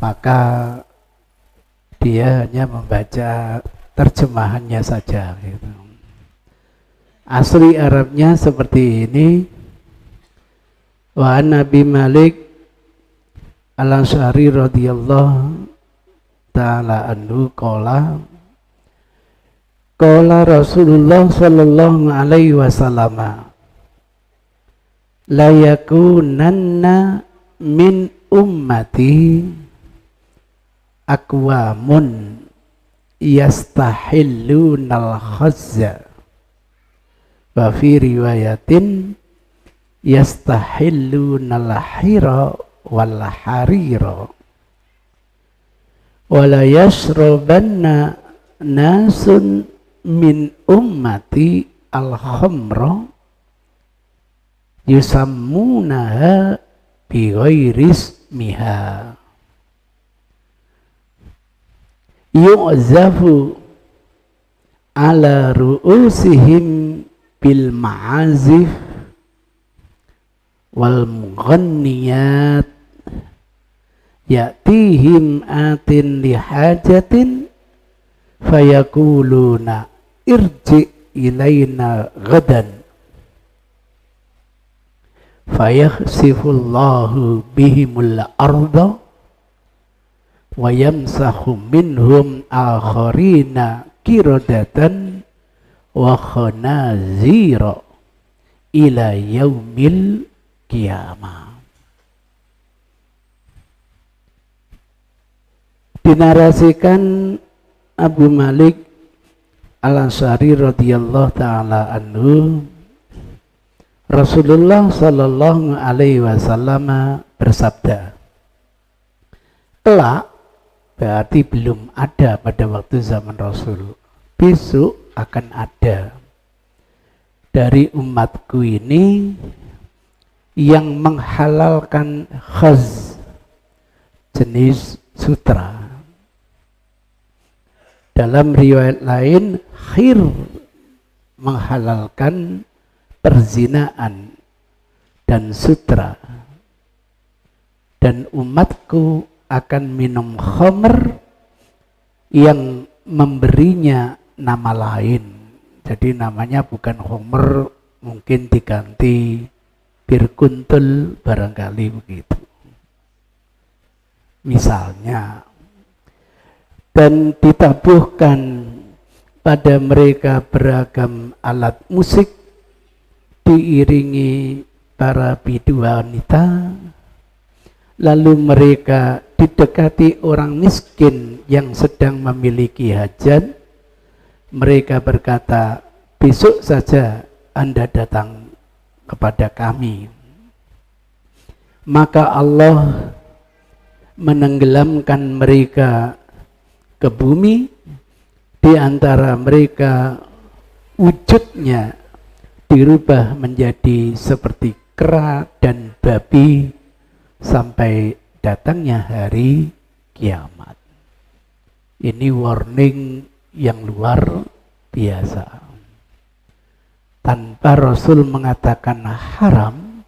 maka dia hanya membaca terjemahannya saja gitu. Asli Arabnya seperti ini. Wa Nabi Malik Al-Asy'ari radhiyallahu ta'ala anhu qala Rasulullah sallallahu alaihi wasallam la yakunanna min ummati aqwamun yastahillunal khazza wa fi riwayatin yastahillunal hira wal harira wa la yashrabanna nasun min ummati al khamra yusammunaha bi ghairi ismiha yu'zafu ala ru'usihim bil ma'azif wal mughanniyat ya'tihim atin lihajatin fayakuluna irji ilayna ghadan fayakhsifullahu bihimul arda wa yamsahu minhum akharina kiradatan wa khanazira ila yaumil qiyamah. Dinarasikan Abu Malik Al-Asy'ari radhiyallahu ta'ala anhu, Rasulullah sallallahu alaihi wasallam bersabda, kelak berarti belum ada pada waktu zaman Rasul, besok akan ada dari umatku ini yang menghalalkan khaz, jenis sutra. Dalam riwayat lain, khir, menghalalkan perzinaan dan sutra. Dan umatku akan minum khamr yang memberinya nama lain. Jadi namanya bukan khamr, mungkin diganti bir kuntul barangkali begitu. Misalnya, dan ditabuhkan pada mereka beragam alat musik diiringi para bidu wanita, lalu mereka didekati orang miskin yang sedang memiliki hajat. Mereka berkata, besok saja Anda datang kepada kami. Maka Allah menenggelamkan mereka ke bumi, di antara mereka wujudnya dirubah menjadi seperti kera dan babi sampai datangnya hari kiamat. Ini warning yang luar biasa. Tanpa Rasul mengatakan haram,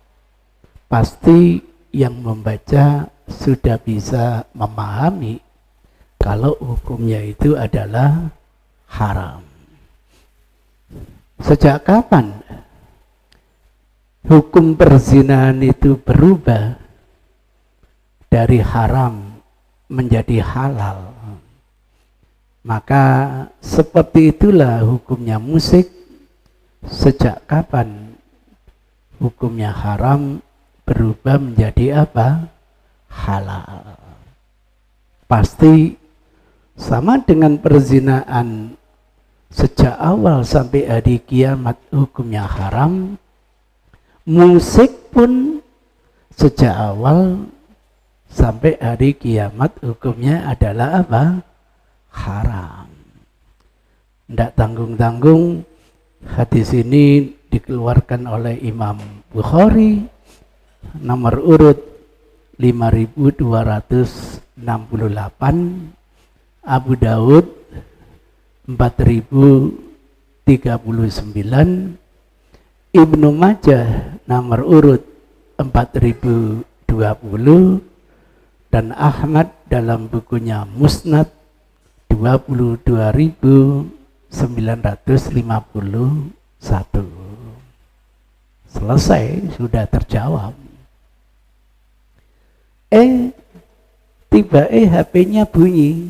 pasti yang membaca sudah bisa memahami kalau hukumnya itu adalah haram. Sejak kapan hukum perzinahan itu berubah dari haram menjadi halal? Maka seperti itulah hukumnya musik. Sejak kapan hukumnya haram berubah menjadi apa? Halal. Pasti sama dengan perzinahan, sejak awal sampai hari kiamat hukumnya haram. Musik pun sejak awal sampai hari kiamat hukumnya adalah apa? Haram. Tidak tanggung-tanggung, hadis ini dikeluarkan oleh Imam Bukhari, nomor urut 5268, Abu Daud 4039, Ibnu Majah nomor urut 4020, dan Ahmad dalam bukunya Musnad 22.951. Selesai, sudah terjawab. Tiba HP-nya bunyi.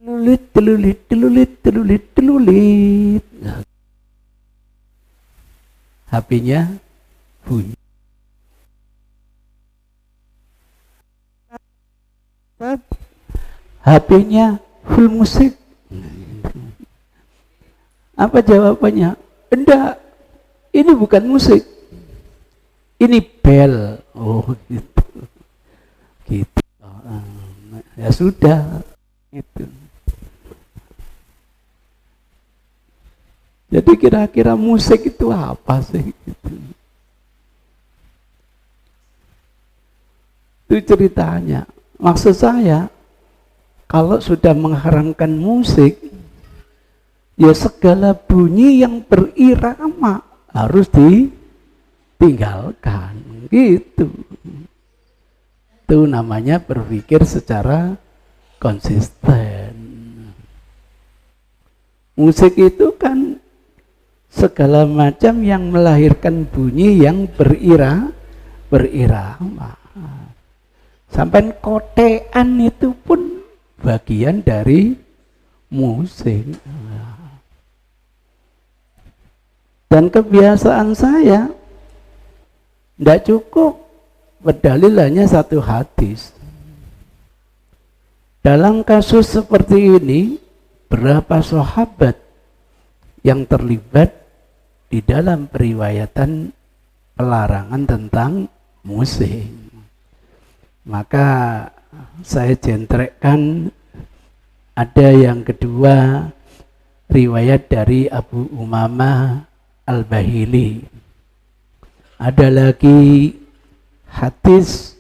Telulit, telulit, telulit, telulit, telulit. HP-nya bunyi. HP-nya full musik. Apa jawabannya? Enggak, ini bukan musik, ini bel. Oh gitu, gitu. Ya sudah, itu. Jadi kira-kira musik itu apa sih? Gitu. Itu ceritanya. Maksud saya, kalau sudah mengharamkan musik, ya segala bunyi yang berirama harus ditinggalkan, gitu. Itu namanya berpikir secara konsisten. Musik itu kan segala macam yang melahirkan bunyi yang berirama. Sampai kotean itu pun bagian dari musik. Dan kebiasaan saya tidak cukup berdalil hanya satu hadis. Dalam kasus seperti ini, berapa sahabat yang terlibat di dalam periwayatan pelarangan tentang musik. Maka saya jentrekkan, ada yang kedua, riwayat dari Abu Umamah Al-Bahili. Ada lagi hadis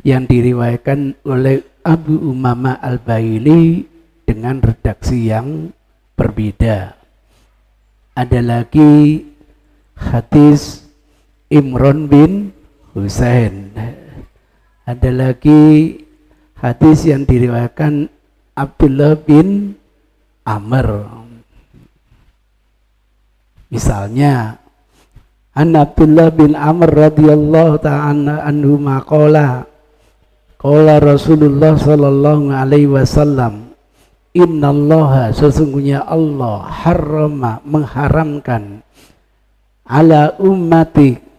yang diriwayatkan oleh Abu Umamah Al-Bahili dengan redaksi yang berbeda. Ada lagi hadis Imran bin Husain. Ada lagi hadis yang diriwayatkan Abdullah bin Amr. Misalnya, an Abdullah bin Amr radhiyallahu ta'ala anhu maqala qala Rasulullah sallallahu alaihi wasallam, innallaha, sesungguhnya Allah harrama, mengharamkan, ala ummati,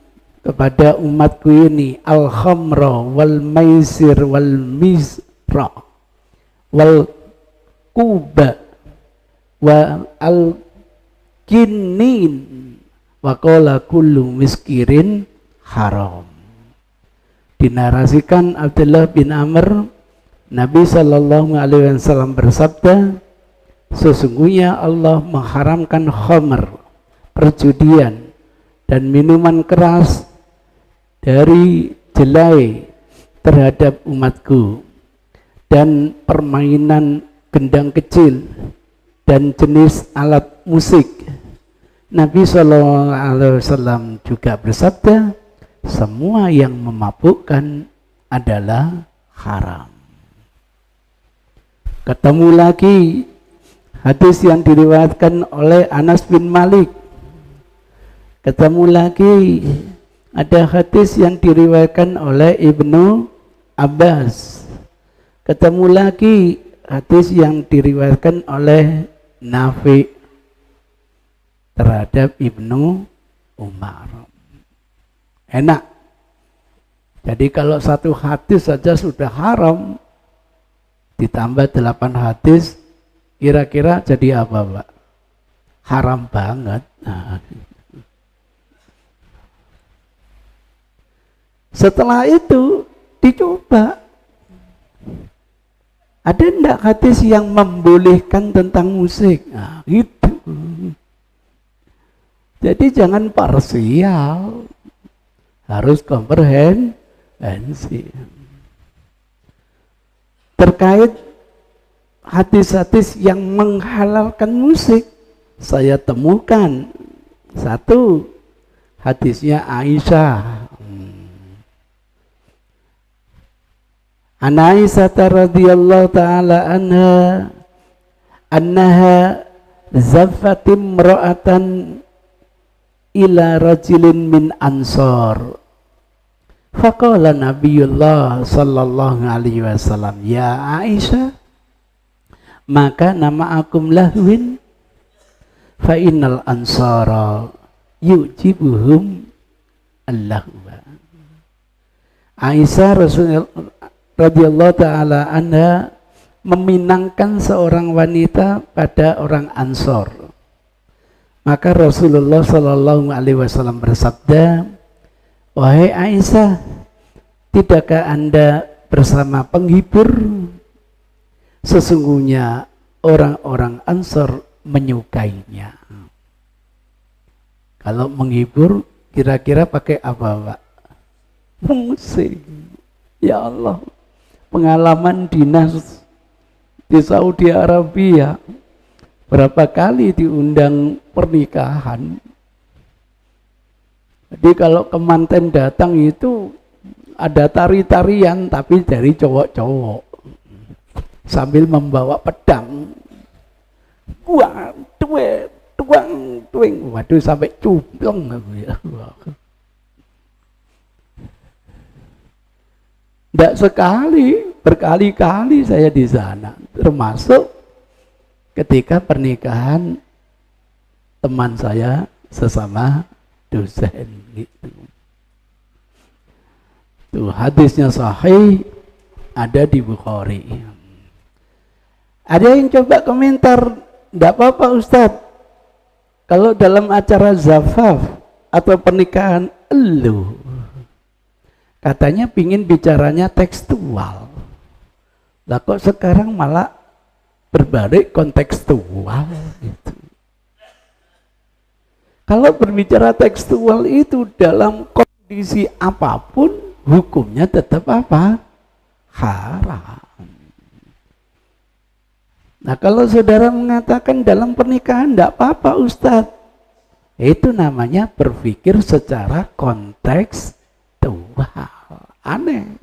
kepada umatku ini, al khamra wal maisir wal misra wal kuba wa al kinin wa qala kullu miskirin haram. Dinarasikan Abdullah bin Amr, Nabi sallallahu alaihi wasallam bersabda, sesungguhnya Allah mengharamkan khamr, perjudian, dan minuman keras dari jelai terhadap umatku, dan permainan gendang kecil dan jenis alat musik. Nabi SAW juga bersabda, semua yang memabukkan adalah haram. Ketemu lagi hadis yang diriwayatkan oleh Anas bin Malik. Ketemu lagi ada hadis yang diriwayatkan oleh Ibnu Abbas. Ketemu lagi hadis yang diriwayatkan oleh Nafi terhadap Ibnu Umar. Enak. Jadi kalau satu hadis saja sudah haram, ditambah 8 hadis, kira-kira jadi apa, Pak? Haram banget. Nah, setelah itu dicoba, ada enggak hadis yang membolehkan tentang musik? Nah, gitu. Jadi jangan parsial, harus komprehensif. Terkait hadis-hadis yang menghalalkan musik, saya temukan satu hadisnya Aisyah. An Aisyah radhiyallahu taala annaha zaffatim imra'atan ila rajulin min ansor. Faqala Nabiullah sallallahu alaihi wasallam, ya Aisyah, maka nama akum lahwin fa innal ansara yujibuhum Allahumma. Aisyah Rasulullah radhiyallahu taala anha meminangkan seorang wanita pada orang Ansor. Maka Rasulullah sallallahu alaihi wasallam bersabda, wahai Aisyah, tidakkah Anda bersama penghibur? Sesungguhnya orang-orang Ansor menyukainya. Kalau menghibur kira-kira pakai apa, Pak? Musik. Ya Allah, pengalaman dinas di Saudi Arabia, berapa kali diundang pernikahan. Jadi kalau kemanten datang itu ada tari-tarian tapi dari cowok-cowok sambil membawa pedang. Wah, tuang, waduh sampai cuplong aku ya. Tidak sekali, berkali-kali saya di sana, termasuk ketika pernikahan teman saya sesama dosen gitu. Tuh hadisnya sahih, ada di Bukhari. Ada yang coba komentar, tidak apa-apa Ustadz, kalau dalam acara zafaf atau pernikahan elu, katanya pingin bicaranya tekstual. Lah kok sekarang malah berbalik kontekstual gitu. Kalau berbicara tekstual itu dalam kondisi apapun, hukumnya tetap apa? Haram. Nah kalau saudara mengatakan dalam pernikahan tidak apa-apa Ustadz, itu namanya berpikir secara kontekstual. Aneh.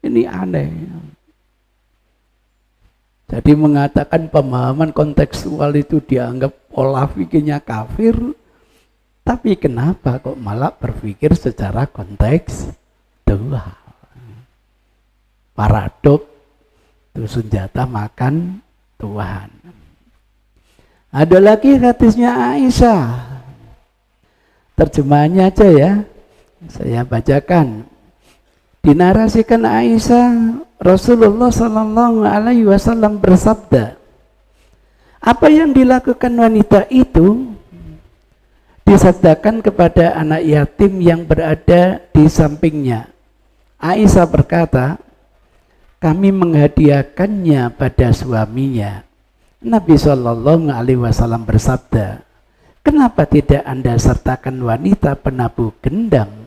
Ini aneh. Jadi mengatakan pemahaman kontekstual itu dianggap pola pikirnya kafir, tapi kenapa kok malah berpikir secara kontekstual? Paradok itu senjata makan Tuhan. Ada lagi hadisnya Aisyah. Terjemahannya aja ya, saya bacakan. Dinarasikan Aisyah, Rasulullah Sallallahu Alaihi Wasallam bersabda, apa yang dilakukan wanita itu disabdakan kepada anak yatim yang berada di sampingnya. Aisyah berkata, kami menghadiahkannya pada suaminya. Nabi Sallallahu Alaihi Wasallam bersabda, kenapa tidak Anda sertakan wanita penabuh gendang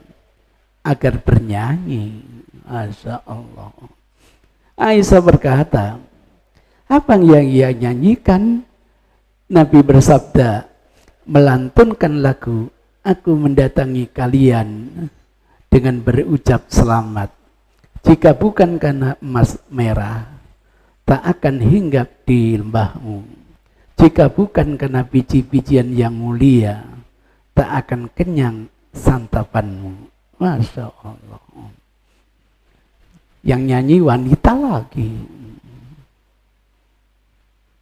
agar bernyanyi? Masya Allah. Aisyah berkata, apa yang ia nyanyikan? Nabi bersabda, melantunkan lagu, aku mendatangi kalian dengan berucap selamat. Jika bukan karena emas merah, tak akan hinggap di lembahmu. Jika bukan karena biji-bijian yang mulia, tak akan kenyang santapanmu. Masya Allah. Yang nyanyi wanita lagi,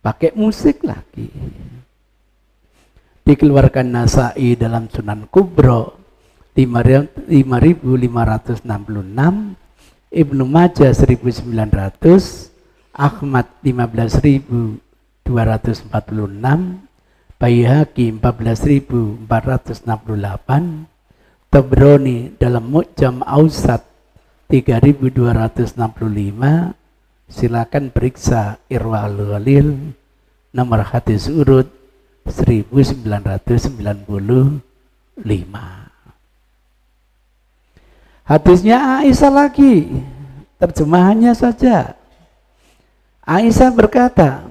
pakai musik lagi. Dikeluarkan Nasai dalam Sunan Kubro 5566, Ibnu Majah 1900, Ahmad 15.246, Baihaqi 14.468, Tabrani dalam Mu'jam Ausat 3.265. Silakan periksa Irwaul Ghalil nomor hadis urut 1995. Hadisnya Aisyah lagi, terjemahannya saja. Aisyah berkata,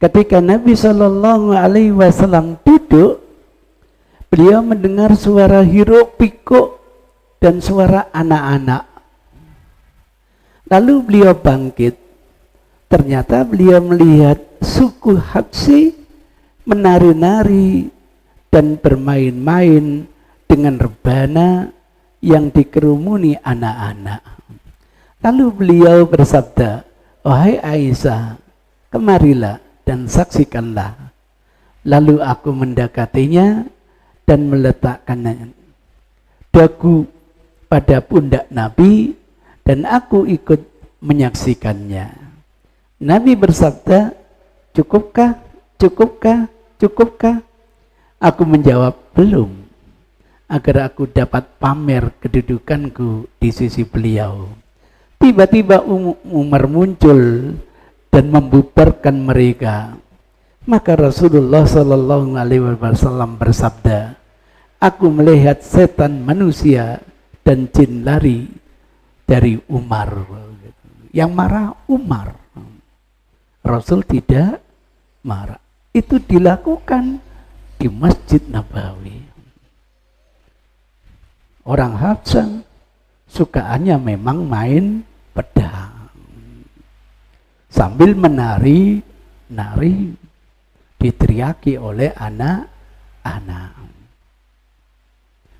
ketika Nabi Shallallahu Alaihi Wasallam duduk, beliau mendengar suara hiruk pikuk dan suara anak-anak. Lalu beliau bangkit. Ternyata beliau melihat suku Habsyi menari-nari dan bermain-main dengan rebana yang dikerumuni anak-anak. Lalu beliau bersabda, "Wahai Aisyah, kemarilah dan saksikanlah." Lalu aku mendekatinya dan meletakkan dagu pada pundak Nabi dan aku ikut menyaksikannya. Nabi bersabda, "Cukupkah? Cukupkah? Cukupkah?" Aku menjawab, "Belum," agar aku dapat pamer kedudukanku di sisi beliau. Tiba-tiba Umar muncul dan membubarkan mereka. Maka Rasulullah Shallallahu Alaihi Wasallam bersabda, "Aku melihat setan manusia dan jin lari dari Umar." Yang marah Umar. Rasul tidak marah. Itu dilakukan di Masjid Nabawi. Orang Habsyi sukaannya memang main pedang. Sambil menari, diteriaki oleh anak-anak.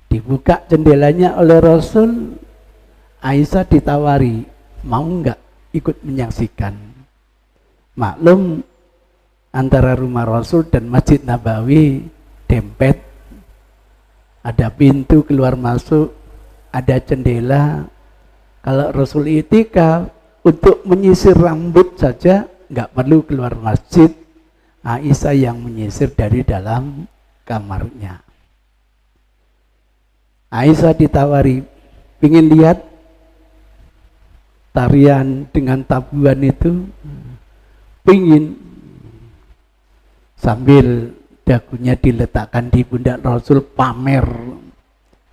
Dibuka jendelanya oleh Rasul, Aisyah ditawari, mau enggak ikut menyaksikan? Maklum antara rumah Rasul dan Masjid Nabawi dempet, ada pintu keluar masuk, ada jendela. Kalau Rasul itikaf untuk menyisir rambut saja nggak perlu keluar masjid, Aisyah yang menyisir dari dalam kamarnya. Aisyah ditawari, ingin lihat tarian dengan tabuhan itu? Pingin. Sambil dagunya diletakkan di pundak Rasul, pamer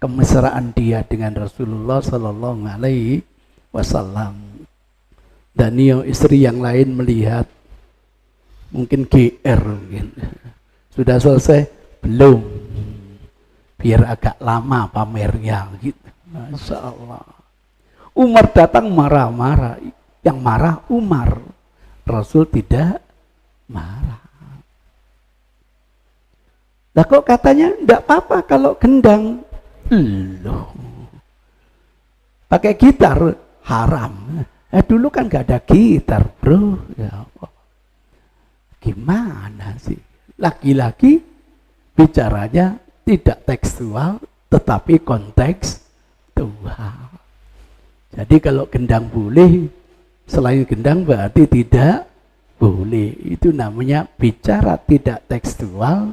kemesraan dia dengan Rasulullah Sallallahu Alaihi Wasallam. Dan istri yang lain melihat, mungkin GR mungkin. Sudah selesai? Belum. Biar agak lama pamernya gitu. Masya Allah. Umar datang marah-marah. Yang marah Umar. Rasul tidak marah. Lah kok katanya enggak apa-apa kalau gendang? Loh. Pakai gitar haram. Dulu kan gak ada gitar, bro. Ya Allah. Gimana sih? Lagi-lagi bicaranya tidak tekstual, tetapi kontekstual. Jadi kalau gendang boleh, selain gendang berarti tidak boleh. Itu namanya bicara tidak tekstual,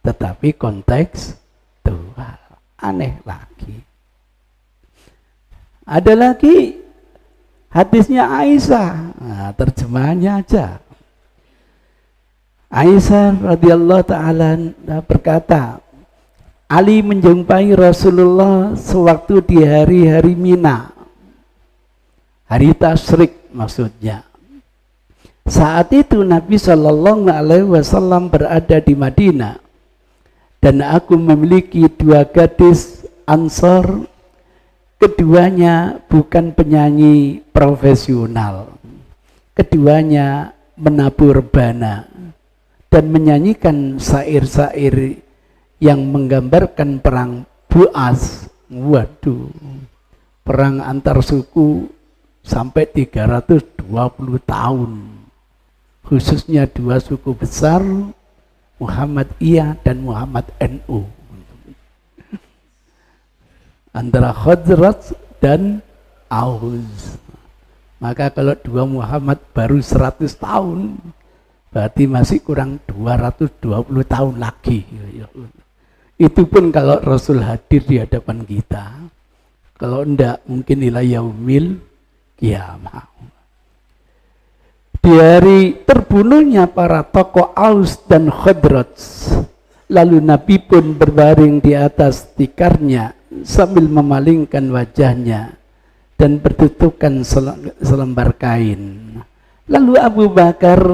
tetapi kontekstual. Aneh lagi. Ada lagi hadisnya Aisyah. Nah, terjemahannya aja. Aisyah radhiyallahu ta'ala berkata, Ali menjumpai Rasulullah sewaktu di hari-hari Mina, hari tasyrik maksudnya. Saat itu Nabi Shallallahu Alaihi Wasallam berada di Madinah dan aku memiliki dua gadis Ansor. Keduanya bukan penyanyi profesional, keduanya menabur rebana dan menyanyikan syair-syair yang menggambarkan perang Bu'as. Waduh, perang antar suku sampai 320 tahun, khususnya dua suku besar, Muhammadiyah dan Muhammad NU, antara Khazraj dan Aus. Maka kalau dua Muhammad baru 100 tahun, berarti masih kurang 220 tahun lagi. Itu pun kalau Rasul hadir di hadapan kita. Kalau enggak, mungkin ila yaumil kiamah. Di hari terbunuhnya para tokoh Aus dan Khazraj, lalu Nabi pun berbaring di atas tikarnya sambil memalingkan wajahnya dan bertutukan selembar kain. Lalu Abu Bakar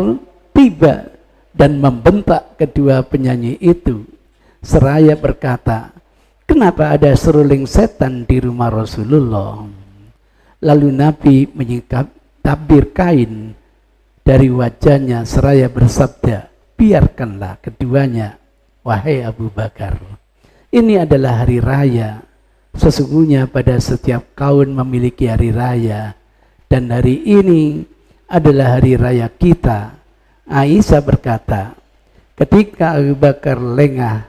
tiba dan membentak kedua penyanyi itu seraya berkata, kenapa ada seruling setan di rumah Rasulullah? Lalu Nabi menyingkap tabir kain dari wajahnya seraya bersabda, biarkanlah keduanya, wahai Abu Bakar. Ini adalah hari raya. Sesungguhnya pada setiap kaum memiliki hari raya. Dan hari ini adalah hari raya kita. Aisyah berkata, ketika Abu Bakar lengah,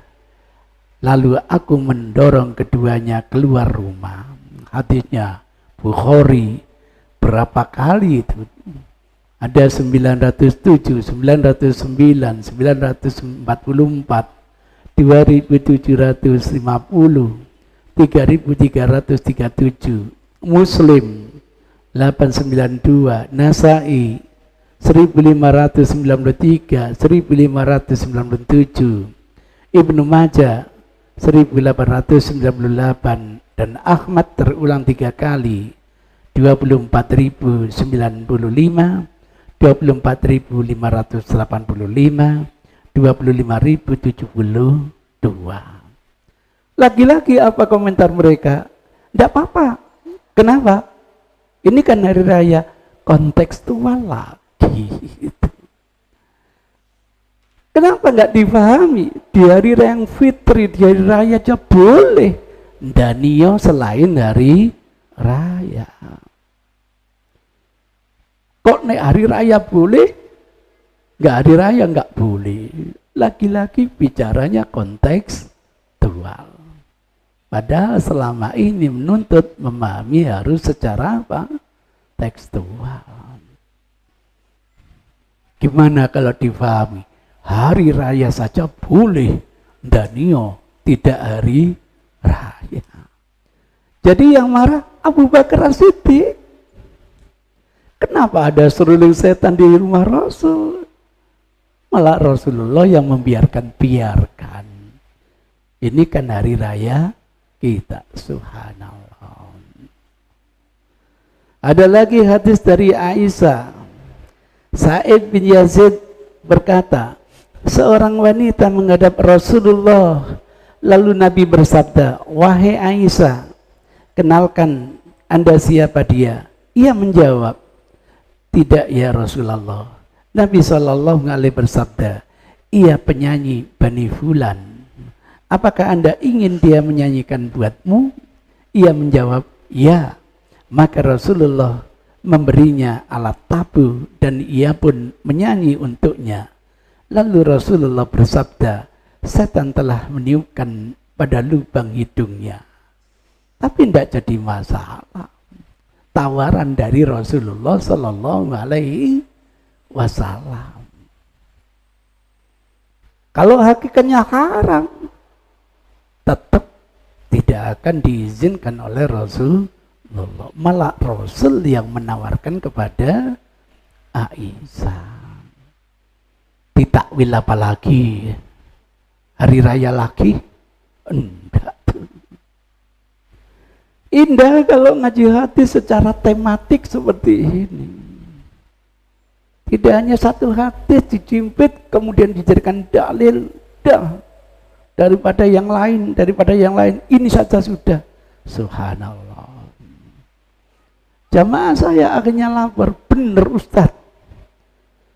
lalu aku mendorong keduanya keluar rumah. Hadisnya Bukhari. Berapa kali itu? Ada 907, 909, 944, 2750, 3337, Muslim 892, Nasai 1593, 1597, Ibnu Majah 1898, dan Ahmad terulang 3 kali, 24.095, 24.585, 25.072. Lagi-lagi apa komentar mereka? Tidak apa-apa. Kenapa? Ini kan hari raya kontekstual lagi. Kenapa nggak difahami? Di hari raya yang fitri, di hari raya aja boleh. Danio selain hari raya. Kok nek hari raya boleh, nggak hari raya nggak boleh. Lagi-lagi bicaranya kontekstual. Padahal selama ini menuntut memahami harus secara apa? Tekstual. Gimana kalau difahami? Hari raya saja boleh, danio tidak hari raya. Jadi yang marah Abu Bakar As-Siddiq. Kenapa ada seruling setan di rumah Rasul? Malah Rasulullah yang membiarkan. Ini kan hari raya kita, subhanallah. Ada lagi hadis dari Aisyah. Sa'id bin Yazid berkata, seorang wanita menghadap Rasulullah, lalu Nabi bersabda, wahai Aisyah, kenalkan Anda siapa dia? Ia menjawab, tidak ya Rasulullah. Nabi SAW bersabda, ia penyanyi Bani Fulan. Apakah Anda ingin dia menyanyikan buatmu? Ia menjawab, ya. Maka Rasulullah memberinya alat tabu dan ia pun menyanyi untuknya. Lalu Rasulullah bersabda, setan telah meniupkan pada lubang hidungnya. Tapi tidak jadi masalah. Tawaran dari Rasulullah Sallallahu Alaihi Wasallam. Kalau hakikatnya haram, tetap tidak akan diizinkan oleh Rasulullah. Malah Rasul yang menawarkan kepada Aisyah. Ditakwil apa lagi? Hari raya lagi? Enggak. Indah kalau ngaji hadis secara tematik seperti ini. Tidak hanya satu hadis dijimpit kemudian dijadikan dalil. Daripada yang lain, ini saja sudah. Subhanallah. Jamaah saya akhirnya lapor, benar Ustaz.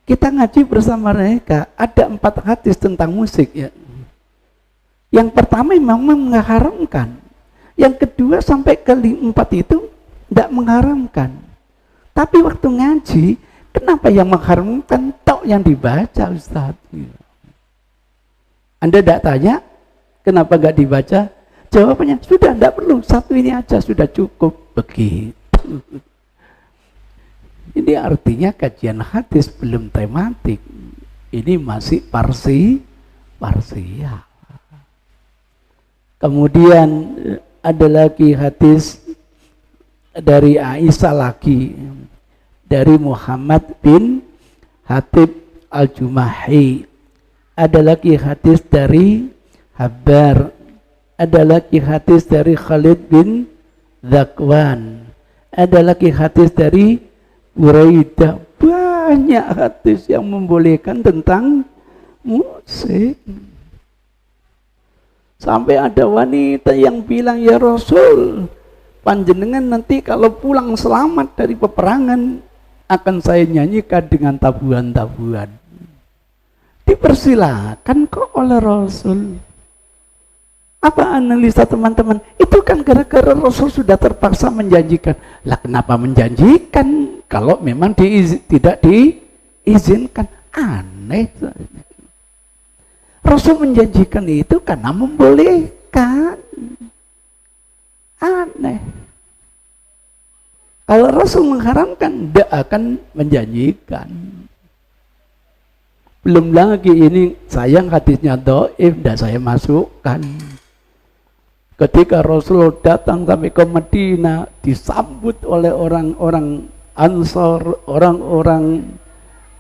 Kita ngaji bersama mereka, ada 4 hadis tentang musik ya. Yang pertama memang mengharamkan. Yang kedua sampai ke 4 itu tidak mengharamkan. Tapi waktu ngaji, kenapa yang mengharamkan tok yang dibaca Ustaz? Anda tidak tanya, kenapa nggak dibaca? Jawabannya, sudah tidak perlu, 1 ini aja sudah cukup. Begitu. Ini artinya kajian hadis belum tematik. Ini masih parsial. Kemudian ada lagi hadis dari Aisyah lagi, dari Muhammad bin Hatib Al-Jumahi. Ada lagi hadis dari Habbar. Ada lagi hadis dari Khalid bin Zakwan. Ada lagi hadis dari Buraidah. Banyak hadis yang membolehkan tentang musik. Sampai ada wanita yang bilang, ya Rasul, panjenengan nanti kalau pulang selamat dari peperangan akan saya nyanyikan dengan tabuhan-tabuhan. Dipersilakan kok oleh Rasul. Apa analisa teman-teman? Itu kan gara-gara Rasul sudah terpaksa menjanjikan. Lah kenapa menjanjikan kalau memang tidak diizinkan? Aneh. Rasul menjanjikan itu karena membolehkan. Aneh. Kalau Rasul mengharamkan, tidak akan menjanjikan. Belum lagi ini sayang hadisnya dhaif, tidak saya masukkan. Ketika Rasul datang sampai ke Madinah, disambut oleh orang-orang Ansor, orang-orang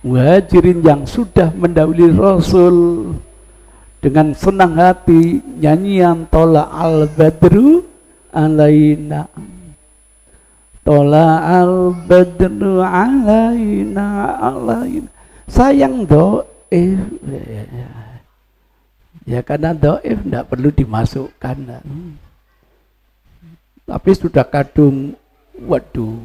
Muhajirin yang sudah mendahului Rasul dengan senang hati, nyanyian Tola al-Badru alaina, Tola al-Badru alaina, alaina. Sayang dhaif. Ya karena dhaif tidak perlu dimasukkan. Tapi sudah kadung, waduh.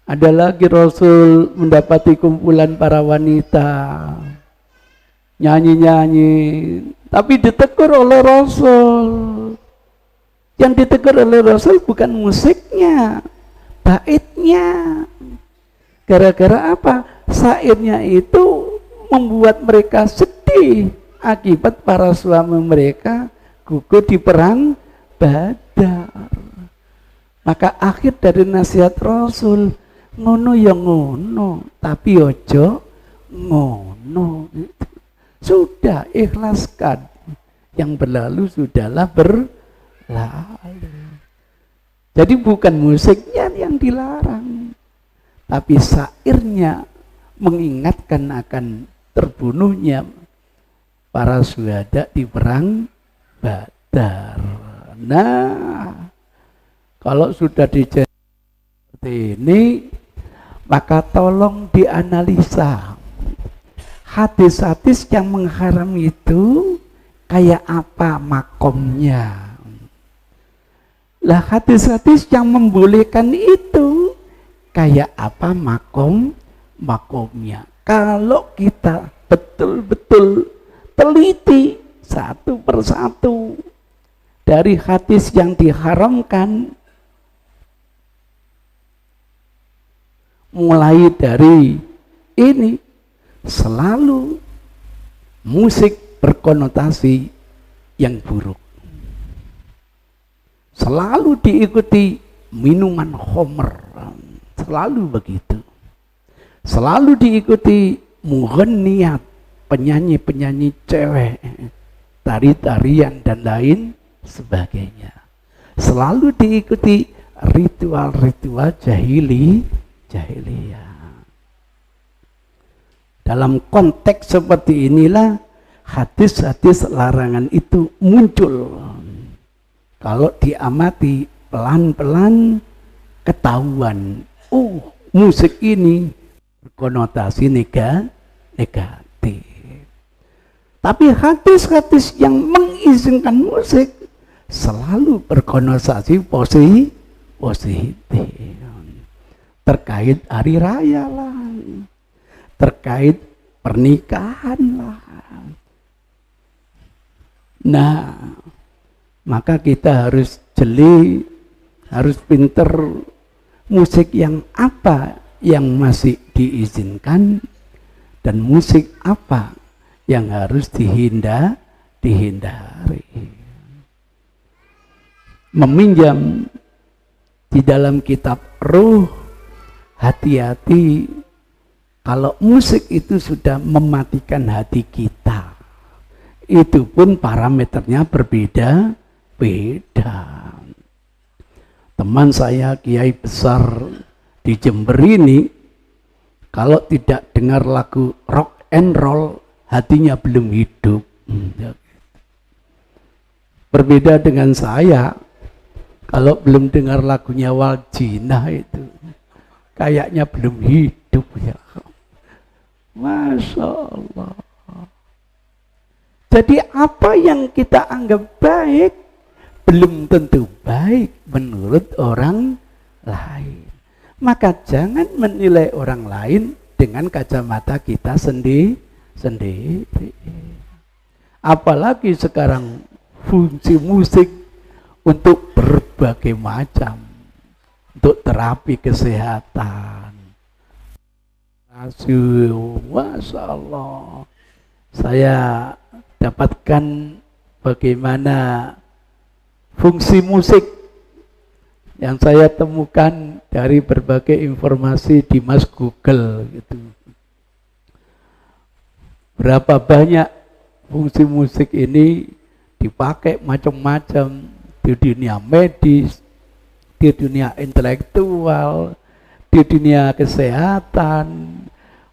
Ada lagi Rasul mendapati kumpulan para wanita nyanyi-nyanyi, tapi ditegur oleh Rasul. Yang ditegur oleh Rasul bukan musiknya, baitnya. Gara-gara apa? Syairnya itu membuat mereka sedih akibat para suami mereka gugur di perang Badar. Maka akhir dari nasihat Rasul, ngono ya ngono, tapi ojo ngono. Sudah ikhlaskan, yang berlalu sudahlah berlalu. Jadi bukan musiknya yang dilarang, tapi syairnya mengingatkan akan terbunuhnya para syuhada di perang Badar. Nah, kalau sudah dijadi seperti ini, maka tolong dianalisa hadis-hadis yang mengharam itu kayak apa makomnya. Lah hadis-hadis yang membolehkan itu kayak apa makomnya. Kalau kita betul-betul teliti satu persatu dari hadis yang diharamkan, mulai dari ini, selalu musik berkonotasi yang buruk, selalu diikuti minuman khamr, selalu begitu, selalu diikuti mughanniyat, penyanyi-penyanyi cewek, tari-tarian dan lain sebagainya, selalu diikuti ritual-ritual jahiliyah. Dalam konteks seperti inilah hadis-hadis larangan itu muncul. Kalau diamati pelan-pelan ketahuan, oh musik ini berkonotasi negatif. Tapi hadis-hadis yang mengizinkan musik selalu berkonotasi positif. Terkait hari raya lah, terkait pernikahan lah. Nah, maka kita harus jeli, harus pinter musik yang apa yang masih diizinkan dan musik apa yang harus dihindari. Meminjam di dalam kitab Ruh, hati-hati kalau musik itu sudah mematikan hati kita. Itu pun parameternya berbeda-beda. Teman saya kiai besar di Jember ini, kalau tidak dengar lagu rock and roll, hatinya belum hidup. Berbeda dengan saya, kalau belum dengar lagunya Waljina itu, kayaknya belum hidup ya. Masya Allah. Jadi apa yang kita anggap baik belum tentu baik menurut orang lain. Maka jangan menilai orang lain dengan kacamata kita sendiri. Apalagi sekarang fungsi musik untuk berbagai macam, untuk terapi kesehatan. Masya Allah, saya dapatkan bagaimana fungsi musik yang saya temukan dari berbagai informasi di Mas Google gitu. Berapa banyak fungsi musik ini dipakai macam-macam di dunia medis, di dunia intelektual, di dunia kesehatan,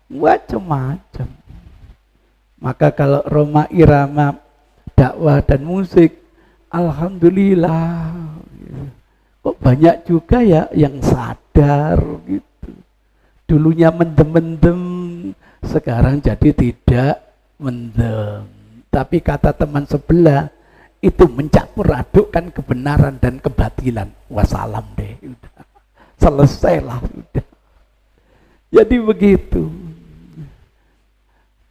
macam-macam. Maka kalau Roma Irama dakwah dan musik, alhamdulillah, kok banyak juga ya yang sadar gitu. Dulunya mendem-mendem, sekarang jadi tidak mendem. Tapi kata teman sebelah, itu mencampur adukkan kebenaran dan kebatilan. Wassalam deh, udah. Selesailah udah. Jadi begitu.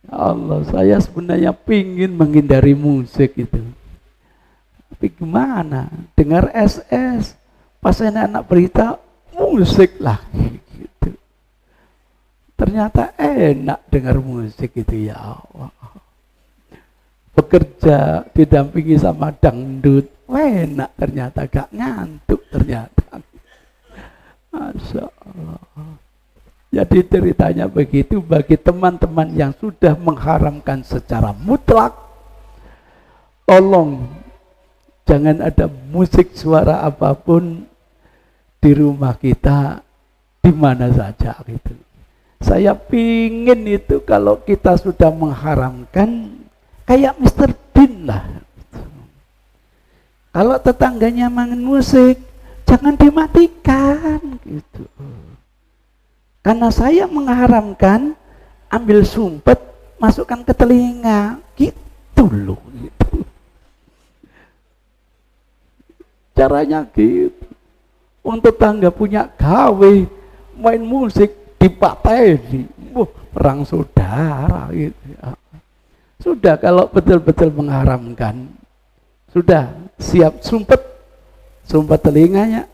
Ya Allah, saya sebenarnya pingin menghindari musik itu. Tapi gimana? Dengar SS, pas anak berita, musik lagi gitu. Ternyata enak dengar musik itu, ya Allah. Bekerja didampingi sama dangdut, enak ternyata, gak ngantuk ternyata. Masya Allah. Jadi ceritanya begitu. Bagi teman-teman yang sudah mengharamkan secara mutlak, tolong jangan ada musik suara apapun di rumah kita, di mana saja gitu. Saya pingin itu kalau kita sudah mengharamkan, kayak Mr. Bean lah. Kalau tetangganya main musik, jangan dimatikan gitu. Karena saya mengharamkan, ambil sumpet, masukkan ke telinga, gitu loh. Gitu. Caranya gitu. Untuk tetangga punya gawe, main musik, dipateni, perang saudara gitu. Sudah kalau betul-betul mengharamkan, sudah siap sumpet telinganya,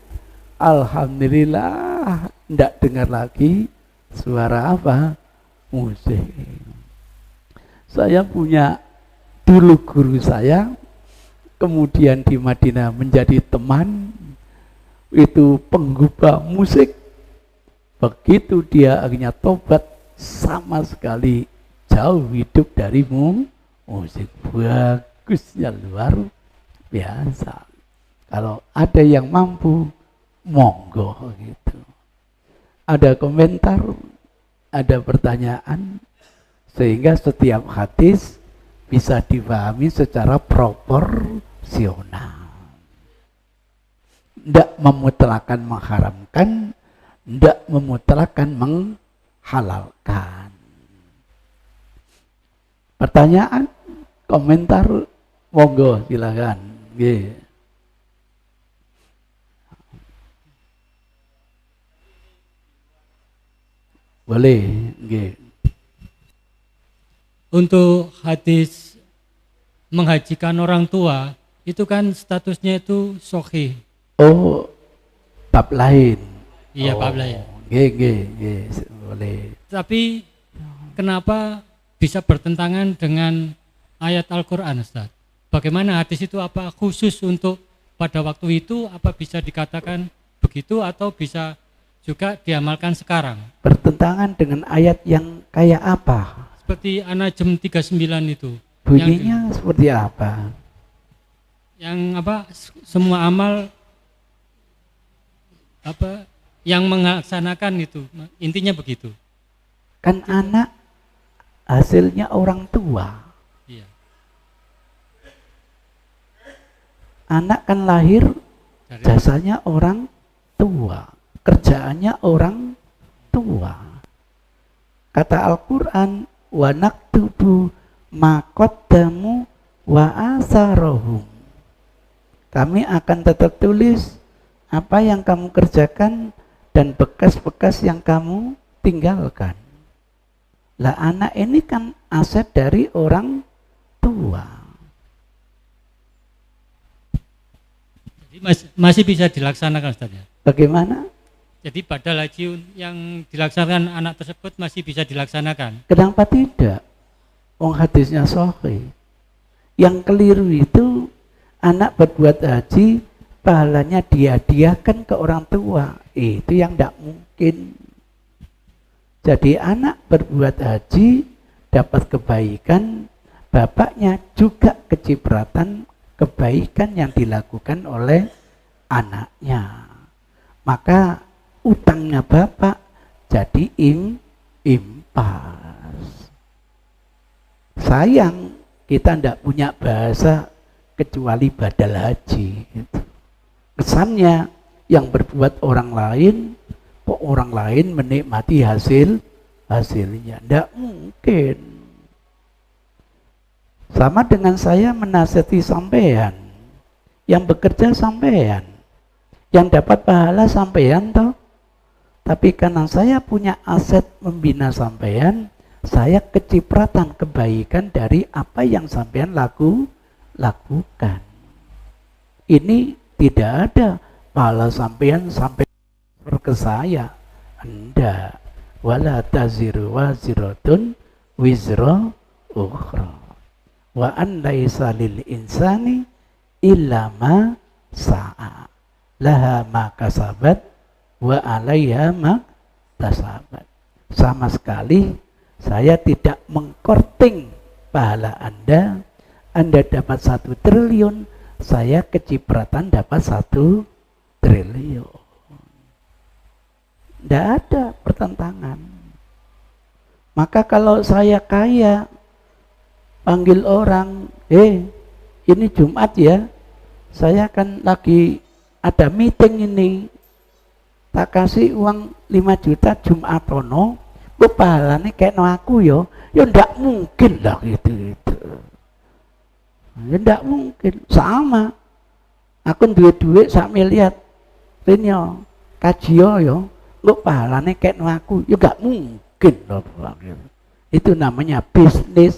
alhamdulillah, tidak dengar lagi suara apa? Musik. Saya punya dulu guru saya, kemudian di Madinah menjadi teman, itu penggubah musik. Begitu dia akhirnya tobat, sama sekali jauh hidup dari musik. Bagusnya luar biasa. Kalau ada yang mampu, monggo gitu. Ada komentar, ada pertanyaan, sehingga setiap hadis bisa dipahami secara proporsional. Tidak memutlakan mengharamkan, tidak memutlakan menghalalkan. Pertanyaan, komentar, monggo silakan. Yeah. Boleh, nggih. Untuk hadis menghajikan orang tua, itu kan statusnya itu sahih. Oh, bab lain. Iya, bab lain. Nggih, boleh. Tapi kenapa bisa bertentangan dengan ayat Al-Qur'an, Ustaz? Bagaimana hadis itu, apa khusus untuk pada waktu itu, apa bisa dikatakan begitu atau bisa juga diamalkan sekarang? Bertentangan dengan ayat yang kayak apa? Seperti An-Najm 39 itu. Bunyinya seperti apa? Yang apa? Semua amal apa yang melaksanakan itu. Intinya begitu. Kan anak hasilnya orang tua. Iya. Anak kan lahir jasanya orang tua. Kerjaannya orang tua. Kata Al-Quran, wa naktubu ma qaddamu wa asarahum. kami akan tetap tulis apa yang kamu kerjakan dan bekas-bekas yang kamu tinggalkan. Lah anak ini kan aset dari orang tua. Jadi masih bisa dilaksanakan Ustaz ya? Bagaimana? Jadi badal haji yang dilaksanakan anak tersebut masih bisa dilaksanakan? Kenapa tidak? Wong hadisnya sahih. Yang keliru itu anak berbuat haji pahalanya dihadiahkan ke orang tua. Itu yang tidak mungkin. Jadi anak berbuat haji dapat kebaikan, bapaknya juga kecipratan kebaikan yang dilakukan oleh anaknya. Maka utangnya bapak jadi impas. Sayang kita tidak punya bahasa kecuali badal haji. Kesannya yang berbuat orang lain, kok orang lain menikmati hasilnya. Tidak mungkin. Sama dengan saya menasihati sampean, yang bekerja sampean, yang dapat pahala sampean toh. Tapi karena saya punya aset membina sampean, saya kecipratan kebaikan dari apa yang sampean lakukan. Ini tidak ada pahala sampean sampai ke saya. Enggak. Wala taziru waziratun wizra ukhra. Wa an laisa lil insani illa ma sa'a. Laha ma kasabat wa 'alaiha ma tasabat. Sama sekali saya tidak mengkorting pahala Anda. Anda dapat 1 triliun, saya kecipratan dapat 1 triliun. Tidak ada pertentangan. Maka kalau saya kaya, panggil orang, ini Jumat ya, saya kan lagi ada meeting ini, tak kasih uang 5 juta Jumatono, pahalanya kayak no aku yo, ya ndak mungkin lah gitu. Ya ndak mungkin, sama. Aku duit sak miliar, Rinyo, kajio yo, pahalanya kayak no aku, ya nggak mungkin loh. Itu namanya bisnis.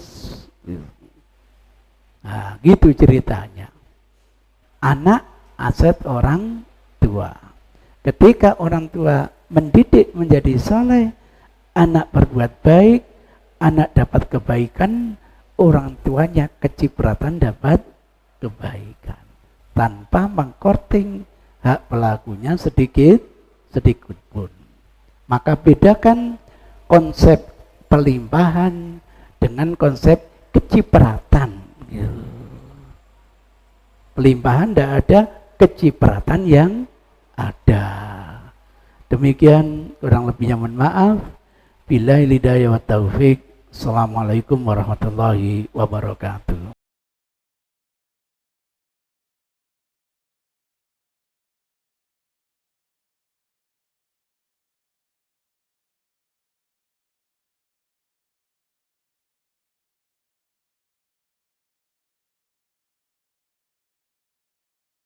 Nah, gitu ceritanya. Anak aset orang tua. Ketika orang tua mendidik menjadi soleh, anak berbuat baik, anak dapat kebaikan, orang tuanya kecipratan dapat kebaikan. Tanpa mengkorting hak pelakunya sedikit pun. Maka bedakan konsep pelimpahan dengan konsep kecipratan. Pelimpahan tidak ada, kecipratan yang ada. Demikian, kurang lebihnya mohon maaf. Billahi hidayah wa taufik. Assalamualaikum warahmatullahi wabarakatuh.